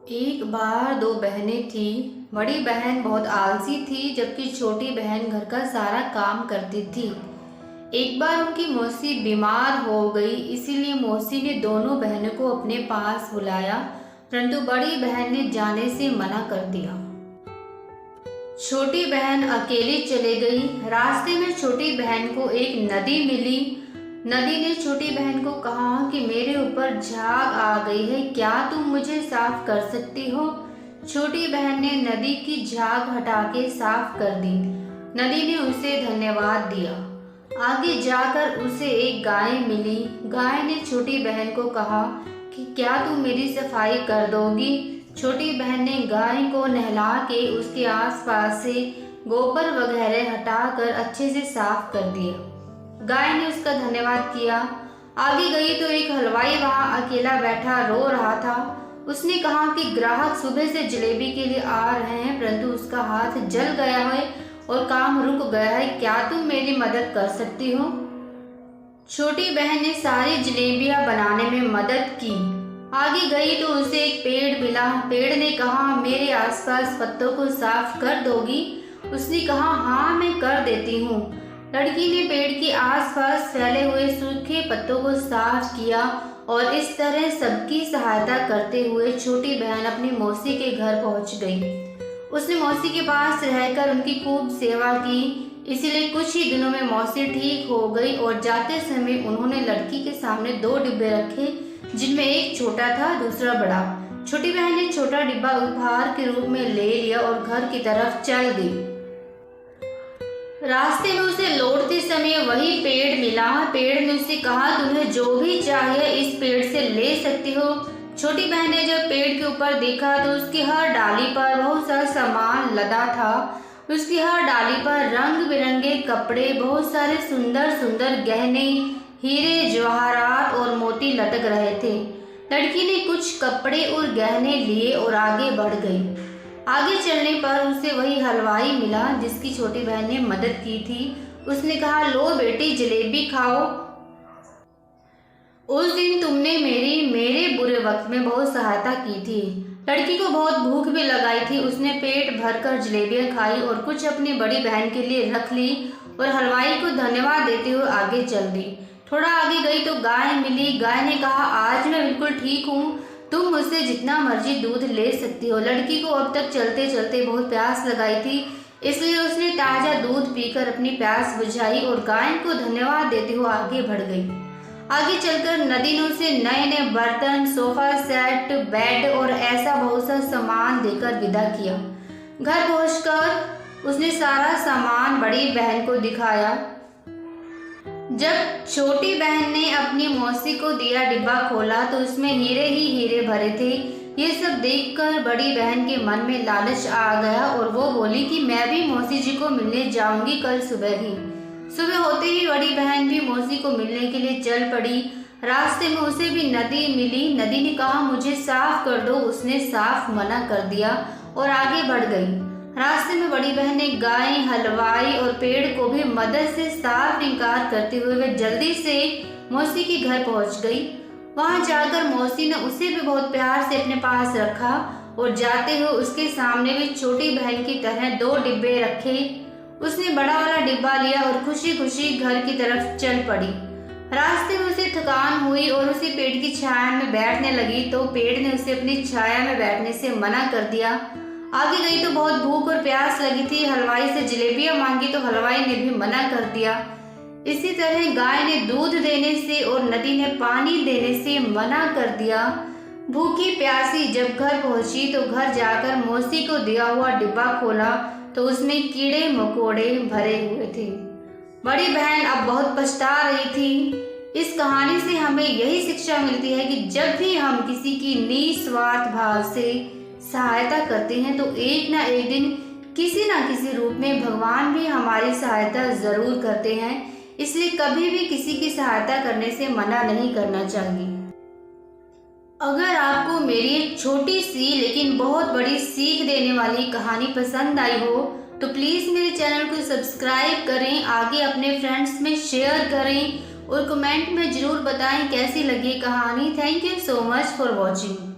एक बार दो बहनें थी। बड़ी बहन बहुत आलसी थी, जबकि छोटी बहन घर का सारा काम करती थी। एक बार उनकी मौसी बीमार हो गई, इसीलिए मौसी ने दोनों बहनों को अपने पास बुलाया, परंतु बड़ी बहन ने जाने से मना कर दिया। छोटी बहन अकेली चली गई। रास्ते में छोटी बहन को एक नदी मिली। नदी ने छोटी बहन को कहा कि मेरे ऊपर झाग आ गई है, क्या तुम मुझे साफ कर सकती हो? छोटी बहन ने नदी की झाग हटा के साफ कर दी। नदी ने उसे धन्यवाद दिया। आगे जाकर उसे एक गाय मिली। गाय ने छोटी बहन को कहा कि क्या तुम मेरी सफाई कर दोगी? छोटी बहन ने गाय को नहला के उसके आसपास से गोबर वगैरह हटाकर अच्छे से साफ कर दिया। गाय ने उसका धन्यवाद किया। आगे गई तो एक हलवाई वहां अकेला बैठा रो रहा था। उसने कहा कि ग्राहक सुबह से जलेबी के लिए आ रहे हैं, परंतु उसका हाथ जल गया है और काम रुक गया है, क्या तुम मेरी मदद कर सकती हो? छोटी बहन ने सारी जलेबियां बनाने में मदद की। आगे गई तो उसे एक पेड़ मिला। पेड़ ने कहा मेरे आसपास पत्तों को साफ कर दोगी? उसने कहा हाँ, मैं कर देती हूँ। लड़की ने पेड़ के आसपास फैले हुए सूखे पत्तों को साफ किया और इस तरह सबकी सहायता करते हुए छोटी बहन अपनी मौसी के घर पहुंच गई। उसने मौसी के पास रहकर उनकी खूब सेवा की, इसीलिए कुछ ही दिनों में मौसी ठीक हो गई और जाते समय उन्होंने लड़की के सामने दो डिब्बे रखे, जिनमें एक छोटा था, दूसरा बड़ा। छोटी बहन ने छोटा डिब्बा उपहार के रूप में ले लिया और घर की तरफ चल दी। रास्ते में उसे लौटते समय वही पेड़ मिला। पेड़ ने उससे कहा तुम्हें जो भी चाहिए इस पेड़ से ले सकती हो। छोटी बहन ने जब पेड़ के ऊपर देखा तो उसकी हर डाली पर बहुत सा सामान लदा था। उसकी हर डाली पर रंग बिरंगे कपड़े, बहुत सारे सुंदर सुंदर गहने, हीरे जवाहरात और मोती लटक रहे थे। लड़की ने कुछ कपड़े और गहने लिए और आगे बढ़ गई। आगे चलने पर उसे वही हलवाई मिला जिसकी छोटी बहन ने मदद की थी। उसने कहा लो बेटी, जलेबी खाओ। उस दिन तुमने मेरे बुरे वक्त में बहुत सहायता की थी। लड़की को बहुत भूख भी लगाई थी। उसने पेट भरकर जलेबियां खाई और कुछ अपनी बड़ी बहन के लिए रख ली और हलवाई को धन्यवाद देते हुए आगे चल दी। थोड़ा आगे गई तो गाय मिली। गाय ने कहा आज मैं बिल्कुल ठीक हूँ, तुम मुझसे जितना मर्जी दूध ले सकती हो। लड़की को अब तक चलते चलते बहुत प्यास लगाई थी, इसलिए उसने ताजा दूध पीकर अपनी प्यास बुझाई और गाय को धन्यवाद देते हुए आगे बढ़ गई। आगे चलकर नदी ने उसे नए नए बर्तन, सोफा सेट, बेड और ऐसा बहुत सा सामान देकर विदा किया। घर पहुंचकर उसने सारा सामान बड़ी बहन को दिखाया। जब छोटी बहन ने अपनी मौसी को दिया डिब्बा खोला तो उसमें हीरे ही हीरे भरे थे। ये सब देखकर बड़ी बहन के मन में लालच आ गया और वो बोली कि मैं भी मौसी जी को मिलने जाऊंगी कल सुबह ही। सुबह होते ही बड़ी बहन भी मौसी को मिलने के लिए चल पड़ी। रास्ते में उसे भी नदी मिली। नदी ने कहा मुझे साफ कर दो। उसने साफ मना कर दिया और आगे बढ़ गई। रास्ते में बड़ी बहन ने गाय, हलवाई और पेड़ को भी मदद से साफ इनकार करते हुए वे जल्दी से मौसी के घर पहुंच गई। वहां जाकर मौसी ने उसे भी बहुत प्यार से अपने पास रखा और जाते हुए उसके सामने भी छोटी बहन की तरह दो डिब्बे रखे। उसने बड़ा वाला डिब्बा लिया और खुशी खुशी घर की तरफ चल पड़ी। रास्ते में उसे थकान हुई और उसे पेड़ की छाया में बैठने लगी तो पेड़ ने उसे अपनी छाया में बैठने से मना कर दिया। आगे गई तो बहुत भूख और प्यास लगी थी। हलवाई से जलेबियां मांगी तो हलवाई ने भी मना कर दिया। इसी तरह गाय ने दूध देने से और नदी ने पानी देने से मना कर दिया। भूखी प्यासी जब घर पहुंची तो घर जाकर मौसी को दिया हुआ डिब्बा खोला तो उसमें कीड़े मकोड़े भरे हुए थे। बड़ी बहन अब बहुत पछता रही थी। इस कहानी से हमें यही शिक्षा मिलती है कि जब भी हम किसी की निस्वार्थ भाव से सहायता करते हैं तो एक ना एक दिन किसी ना किसी रूप में भगवान भी हमारी सहायता जरूर करते हैं। इसलिए कभी भी किसी की सहायता करने से मना नहीं करना चाहिए। अगर आपको मेरी एक छोटी सी लेकिन बहुत बड़ी सीख देने वाली कहानी पसंद आई हो तो प्लीज़ मेरे चैनल को सब्सक्राइब करें, आगे अपने फ्रेंड्स में शेयर करें और कमेंट में ज़रूर बताएं कैसी लगी कहानी। Thank you so much for watching.